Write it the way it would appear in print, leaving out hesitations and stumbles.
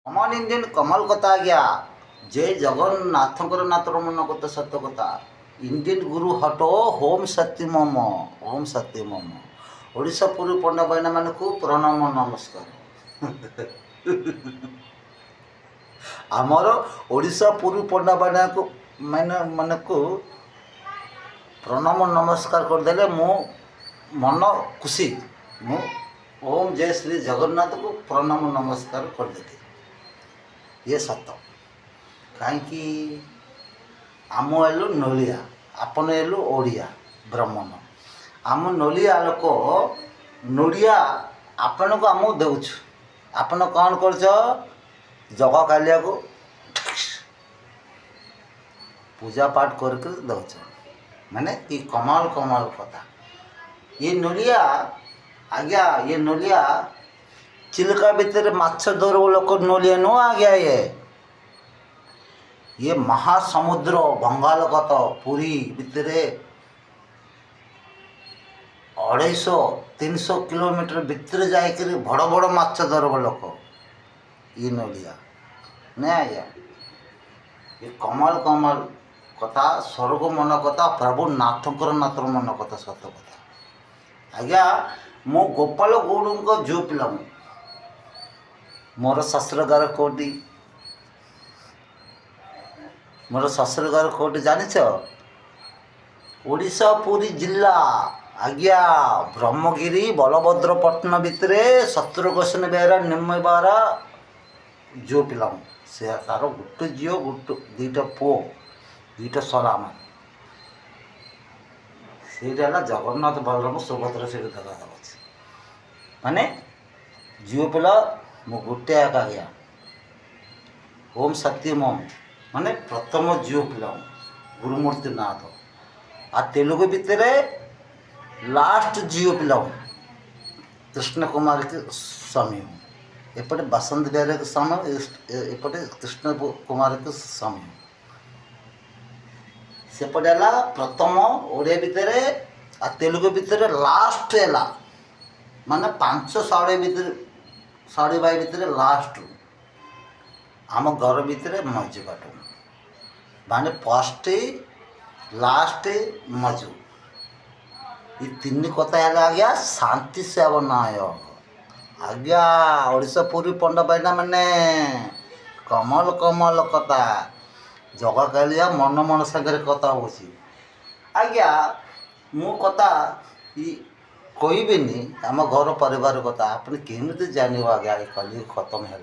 कमल Indian कमल कथा आज्ञा जय जगन्नाथकर नाथर मन कथा सत्य कथा इंडियन गुरु हटो होम सत्य मम ओम सत्य मम ओडिशा पूर्व पंडा बहना मान को प्रणाम नमस्कार आमर ओडिशा पूर्व पंडा बहना को मैंने मन को प्रणाम नमस्कार करदे मो मन खुशी मु ओम जय श्री जगन्नाथ को प्रणाम नमस्कार करदेती ये सत कहीं आम एलु नलिया आपन एलु ओडिया ब्राह्मण आम नलिया लोक नड़िया आपण को आम देउछु आपण कौन कर जग कालिया को पूजा पाठ करके दौच माने ये कमाल कमाल कथा ये नलिया आज्ञा ये नलिया चिल्का भितर माछ धर लोक नलिया नुह आज्ञा ये महासमुद्र बंगालगत पुरी भितर 250-300 किलोमीटर भितर जाकर बड़ बड़ माछ धरब लोक ये नलिया नहीं आज्ञा ये कमाल कमाल कथा स्वर्ग मन कथा प्रभु नाथकर नाथर मन कथा सत कथा आज्ञा मो गोपाल गौड़ झील पिला मोर शस्त्रगार कोटी मोर शस्त्रगार कोटी जानिछ ओडिशा पुरी जिला आज्ञा ब्रह्मगिरी बलभद्रपट्टन भितर शत्रुघ्न बेहरा निम्न बेहरा झील पिला से तार गोटे झील गोटे दुईटा पु दुईटा सराम से जगन्नाथ बलराम सुभद्रा से देखा माने झील पिला मो गोटे आज्ञा ओम सत्यम माने प्रथम झील पिला गुरुमूर्ति नाथ आ तेलुगु भितर लास्ट झील पिला कृष्ण कुमार के स्वामी एपटे बसंत बिहार के स्वामी एपटे कृष्ण कुमार के स्वामी सेपटे प्रथम ओडिया भितर आ तेलुगु भितर लास्ट है माने 5 साढ़े भाई भितर लास्ट आम घर भितर मजू बाट माने फर्स्ट लास्ट मजू ये 3 कथा है आज्ञा शांति सेवनाय आज्ञा ओडिशा पूर्वी पंडा बाइना माने कमल कमल कथा जगा कालिया मन मन सागर कथा हो आज्ञा मो कथा कहबेनी आम घर परिवार कथा आपने केमी जान आज्ञा कल खत्म है।